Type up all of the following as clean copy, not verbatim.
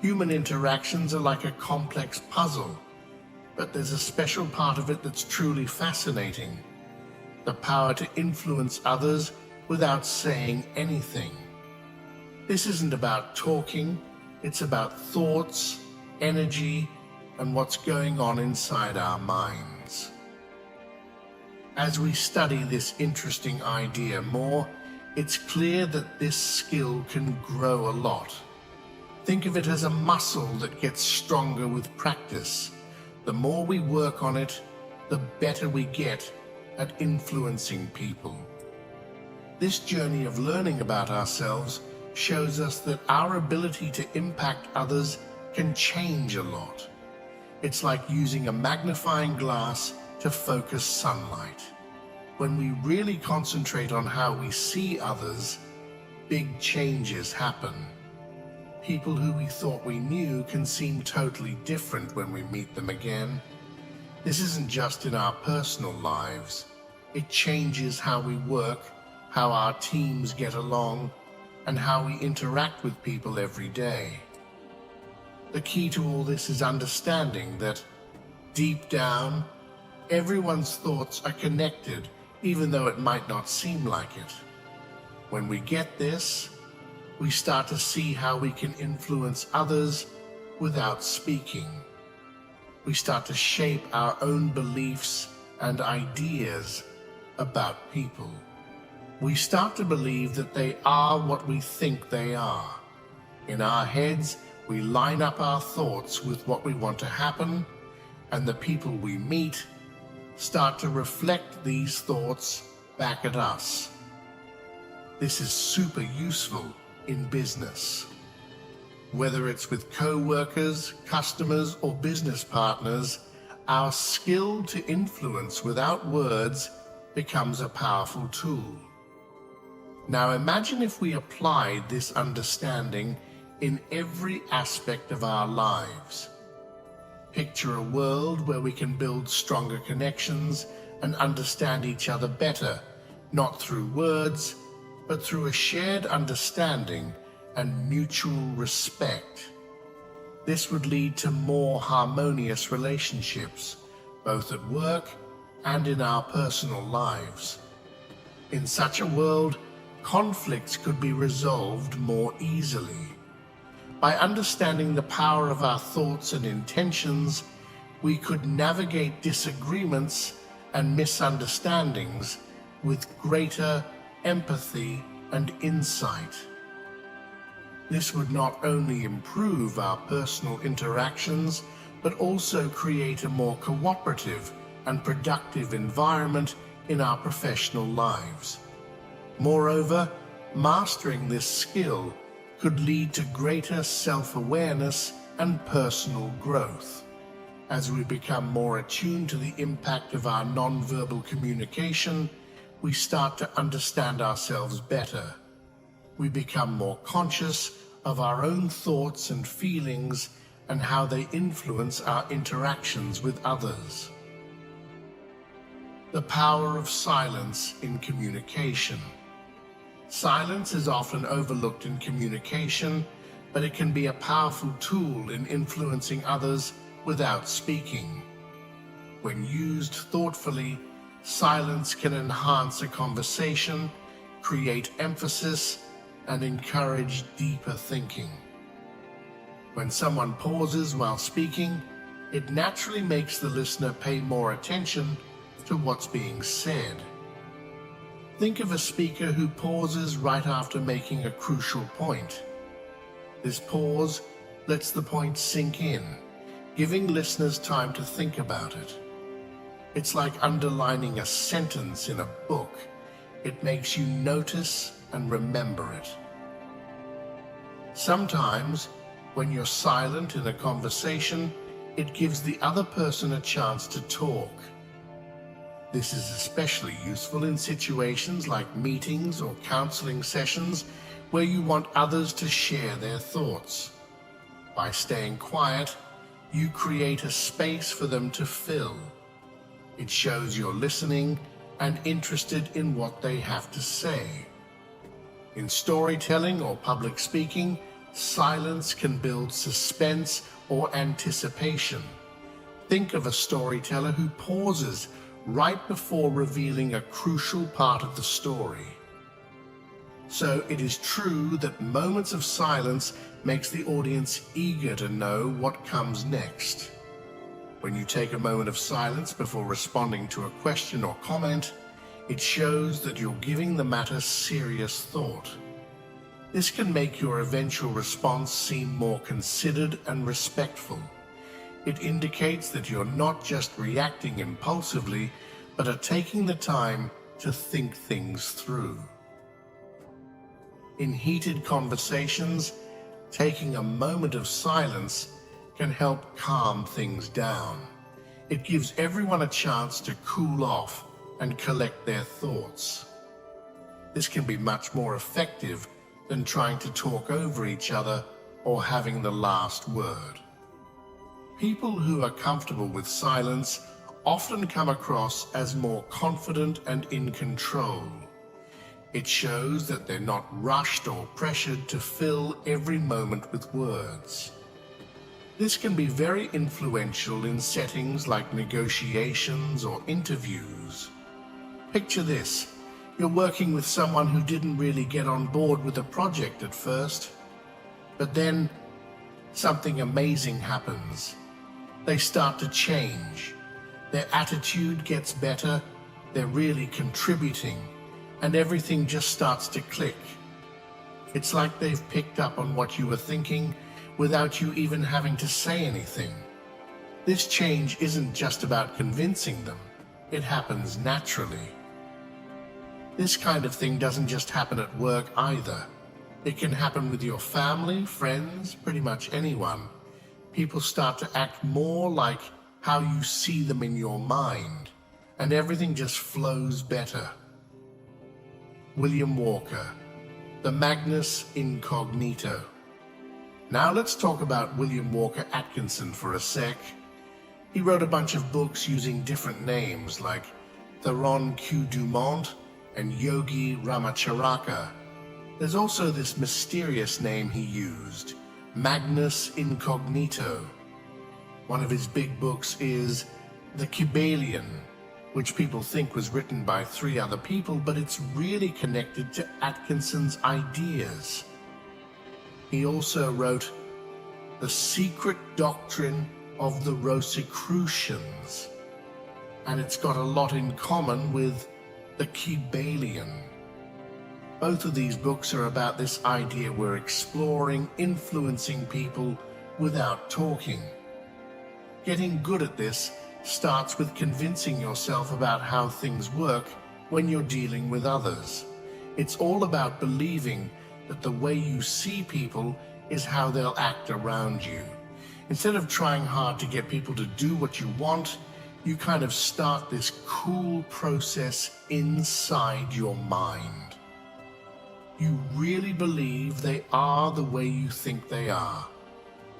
Human interactions are like a complex puzzle, but there's a special part of it that's truly fascinating: the power to influence others without saying anything. This isn't about talking, it's about thoughts, energy, and what's going on inside our minds. As we study this interesting idea more, it's clear that this skill can grow a lot. Think of it as a muscle that gets stronger with practice. The more we work on it, the better we get at influencing people. This journey of learning about ourselves shows us that our ability to impact others can change a lot. It's like using a magnifying glass to focus sunlight. When we really concentrate on how we see others, big changes happen. People who we thought we knew can seem totally different when we meet them again. This isn't just in our personal lives. It changes how we work, how our teams get along, and how we interact with people every day. The key to all this is understanding that, deep down, everyone's thoughts are connected, even though it might not seem like it. When we get this, we start to see how we can influence others without speaking. We start to shape our own beliefs and ideas about people. We start to believe that they are what we think they are. In our heads, we line up our thoughts with what we want to happen, and the people we meet start to reflect these thoughts back at us. This is super useful in business. Whether it's with co-workers, customers, or business partners, our skill to influence without words becomes a powerful tool. Now imagine if we applied this understanding in every aspect of our lives. Picture a world where we can build stronger connections and understand each other better, not through words, but through a shared understanding and mutual respect. This would lead to more harmonious relationships, both at work and in our personal lives. In such a world, conflicts could be resolved more easily. By understanding the power of our thoughts and intentions, we could navigate disagreements and misunderstandings with greater empathy and insight. This would not only improve our personal interactions, but also create a more cooperative and productive environment in our professional lives. Moreover, mastering this skill could lead to greater self-awareness and personal growth. As we become more attuned to the impact of our nonverbal communication, we start to understand ourselves better. We become more conscious of our own thoughts and feelings and how they influence our interactions with others. The power of silence in communication. Silence is often overlooked in communication, but it can be a powerful tool in influencing others without speaking. When used thoughtfully, silence can enhance a conversation, create emphasis, and encourage deeper thinking. When someone pauses while speaking, it naturally makes the listener pay more attention to what's being said. Think of a speaker who pauses right after making a crucial point. This pause lets the point sink in, giving listeners time to think about it. It's like underlining a sentence in a book. It makes you notice and remember it. Sometimes, when you're silent in a conversation, it gives the other person a chance to talk. This is especially useful in situations like meetings or counseling sessions where you want others to share their thoughts. By staying quiet, you create a space for them to fill. It shows you're listening and interested in what they have to say. In storytelling or public speaking, Silence can build suspense or anticipation. Think of a storyteller who pauses right before revealing a crucial part of the story. So it is true that moments of silence makes the audience eager to know what comes next. When you take a moment of silence before responding to a question or comment, it shows that you're giving the matter serious thought. This can make your eventual response seem more considered and respectful. It indicates that you're not just reacting impulsively, but are taking the time to think things through. In heated conversations, taking a moment of silence can help calm things down. It gives everyone a chance to cool off and collect their thoughts. This can be much more effective than trying to talk over each other or having the last word. People who are comfortable with silence often come across as more confident and in control. It shows that they're not rushed or pressured to fill every moment with words. This can be very influential in settings like negotiations or interviews. Picture this: you're working with someone who didn't really get on board with the project at first, but then something amazing happens. They start to change. Their attitude gets better, they're really contributing, and everything just starts to click. It's like they've picked up on what you were thinking without you even having to say anything. This change isn't just about convincing them, it happens naturally. This kind of thing doesn't just happen at work either. It can happen with your family, friends, pretty much anyone. People start to act more like how you see them in your mind, and everything just flows better. William Walker, The Magnus Incognito. Now let's talk about William Walker Atkinson for a sec. He wrote a bunch of books using different names like Theron Q. Dumont and Yogi Ramacharaka. There's also this mysterious name he used, Magnus Incognito. One of his big books is The Kybalion, which people think was written by 3 other people, but it's really connected to Atkinson's ideas. He also wrote The Secret Doctrine of the Rosicrucians, and it's got a lot in common with The Kybalion. Both of these books are about this idea we're exploring, influencing people without talking. Getting good at this starts with convincing yourself about how things work when you're dealing with others. It's all about believing that the way you see people is how they'll act around you. Instead of trying hard to get people to do what you want, you kind of start this cool process inside your mind. You really believe they are the way you think they are,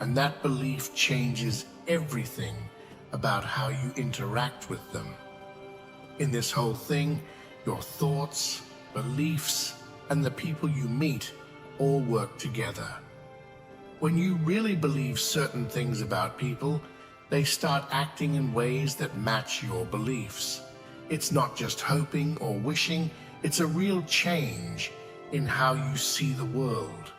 and that belief changes everything about how you interact with them. In this whole thing, your thoughts, beliefs, and the people you meet all work together. When you really believe certain things about people, they start acting in ways that match your beliefs. It's not just hoping or wishing, it's a real change in how you see the world.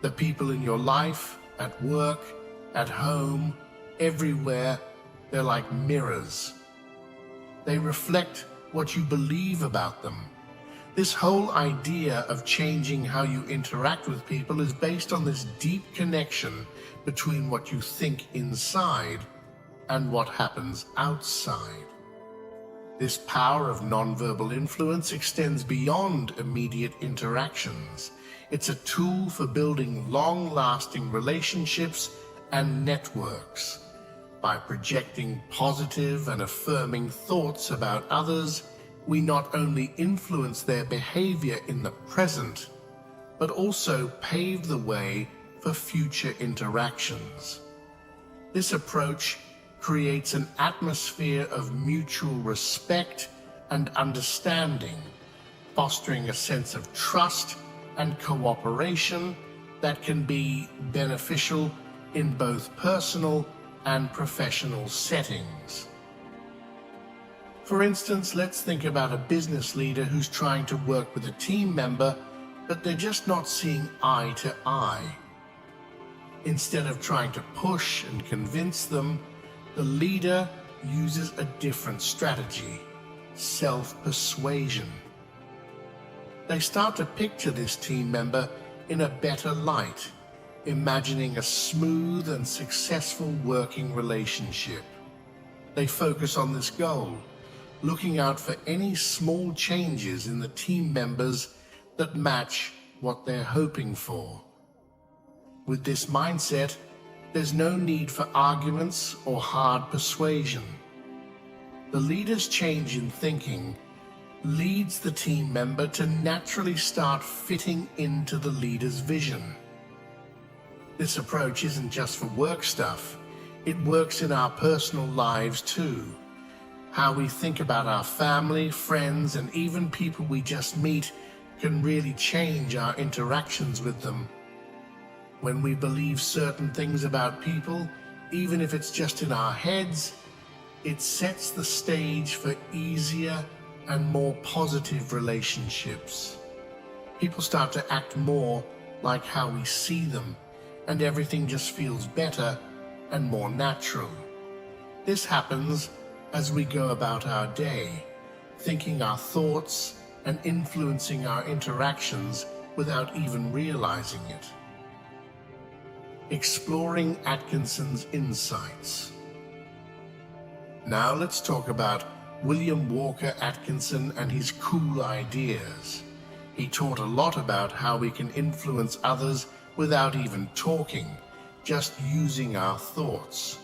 The people in your life, at work, at home, everywhere, they're like mirrors. They reflect what you believe about them. This whole idea of changing how you interact with people is based on this deep connection between what you think inside and what happens outside. This power of nonverbal influence extends beyond immediate interactions. It's a tool for building long-lasting relationships and networks. By projecting positive and affirming thoughts about others, we not only influence their behavior in the present, but also pave the way for future interactions. This approach creates an atmosphere of mutual respect and understanding, fostering a sense of trust and cooperation that can be beneficial in both personal and professional settings. For instance, let's think about a business leader who's trying to work with a team member, but they're just not seeing eye to eye. Instead of trying to push and convince them, the leader uses a different strategy: self-persuasion. They start to picture this team member in a better light, imagining a smooth and successful working relationship. They focus on this goal, looking out for any small changes in the team members that match what they're hoping for. With this mindset, there's no need for arguments or hard persuasion. The leader's change in thinking leads the team member to naturally start fitting into the leader's vision. This approach isn't just for work stuff, it works in our personal lives too. How we think about our family, friends, and even people we just meet can really change our interactions with them. When we believe certain things about people, even if it's just in our heads, it sets the stage for easier and more positive relationships. People start to act more like how we see them, and everything just feels better and more natural. This happens as we go about our day, thinking our thoughts and influencing our interactions without even realizing it. Exploring Atkinson's insights. Now let's talk about William Walker Atkinson and his cool ideas. He taught a lot about how we can influence others without even talking, just using our thoughts.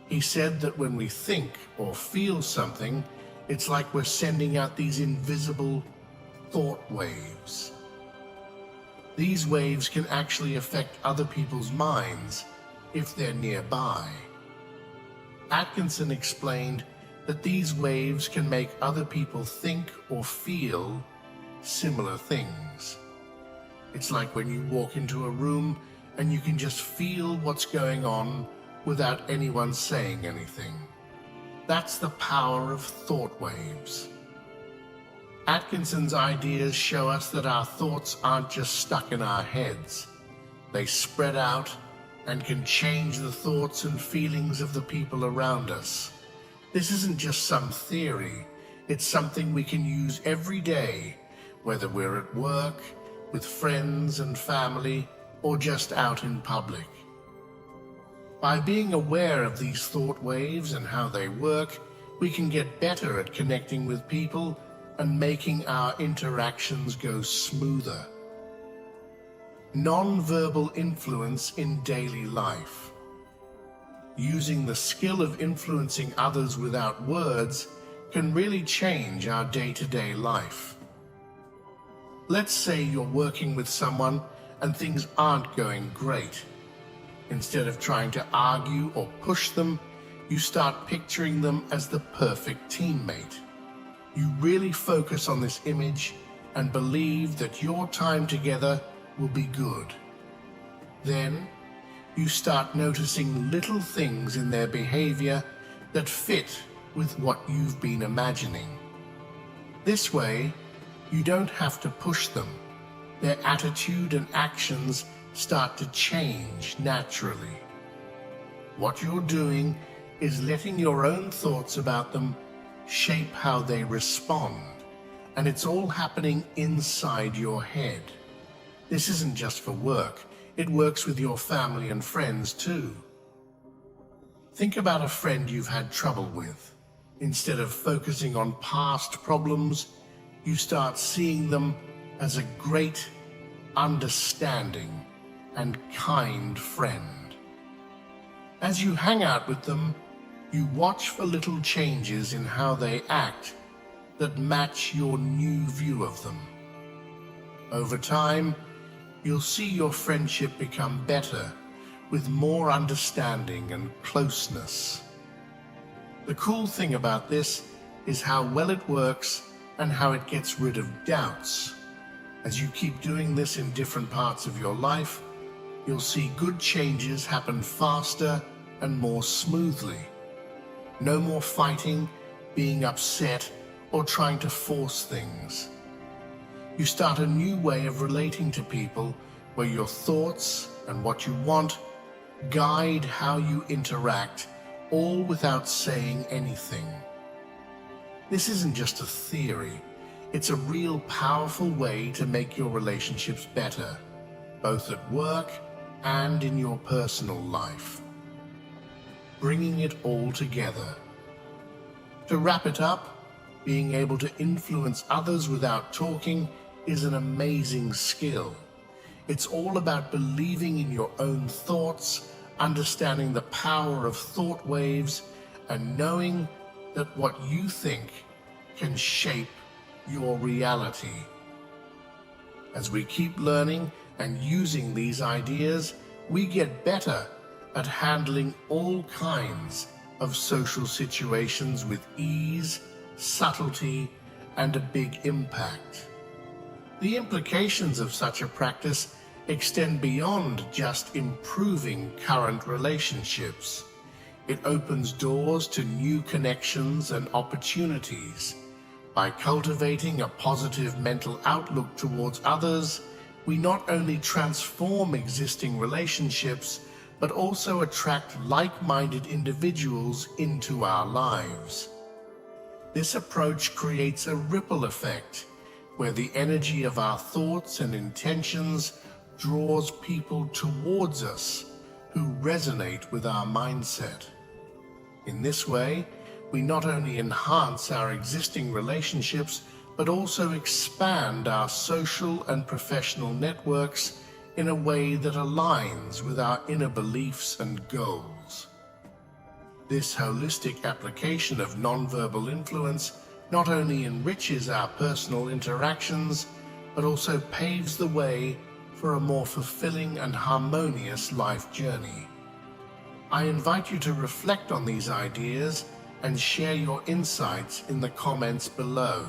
He said that when we think or feel something, it's like we're sending out these invisible thought waves. These waves can actually affect other people's minds if they're nearby. Atkinson explained that these waves can make other people think or feel similar things. It's like when you walk into a room and you can just feel what's going on without anyone saying anything. That's the power of thought waves. Atkinson's ideas show us that our thoughts aren't just stuck in our heads. They spread out and can change the thoughts and feelings of the people around us. This isn't just some theory, it's something we can use every day, whether we're at work, with friends and family, or just out in public. By being aware of these thought waves and how they work, we can get better at connecting with people and making our interactions go smoother. Non-verbal influence in daily life. Using the skill of influencing others without words can really change our day-to-day life. Let's say you're working with someone and things aren't going great. Instead of trying to argue or push them, you start picturing them as the perfect teammate. You really focus on this image and believe that your time together will be good. Then, you start noticing little things in their behavior that fit with what you've been imagining. This way, you don't have to push them. Their attitude and actions start to change naturally. What you're doing is letting your own thoughts about them shape how they respond, and it's all happening inside your head. This isn't just for work, it works with your family and friends too. Think about a friend you've had trouble with. Instead of focusing on past problems, you start seeing them as a great, understanding, and kind friend. As you hang out with them, you watch for little changes in how they act that match your new view of them. Over time, you'll see your friendship become better, with more understanding and closeness. The cool thing about this is how well it works and how it gets rid of doubts. As you keep doing this in different parts of your life, you'll see good changes happen faster and more smoothly. No more fighting, being upset, or trying to force things. You start a new way of relating to people where your thoughts and what you want guide how you interact, all without saying anything. This isn't just a theory, it's a real powerful way to make your relationships better, both at work and in your personal life. Bringing it all together. To wrap it up, being able to influence others without talking is an amazing skill. It's all about believing in your own thoughts, understanding the power of thought waves, and knowing that what you think can shape your reality. As we keep learning and using these ideas, we get better at handling all kinds of social situations with ease, subtlety, and a big impact. The implications of such a practice extend beyond just improving current relationships. It opens doors to new connections and opportunities. By cultivating a positive mental outlook towards others, we not only transform existing relationships, but also attract like-minded individuals into our lives. This approach creates a ripple effect, where the energy of our thoughts and intentions draws people towards us who resonate with our mindset. In this way, we not only enhance our existing relationships, but also expand our social and professional networks in a way that aligns with our inner beliefs and goals. This holistic application of nonverbal influence not only enriches our personal interactions, but also paves the way for a more fulfilling and harmonious life journey. I invite you to reflect on these ideas and share your insights in the comments below.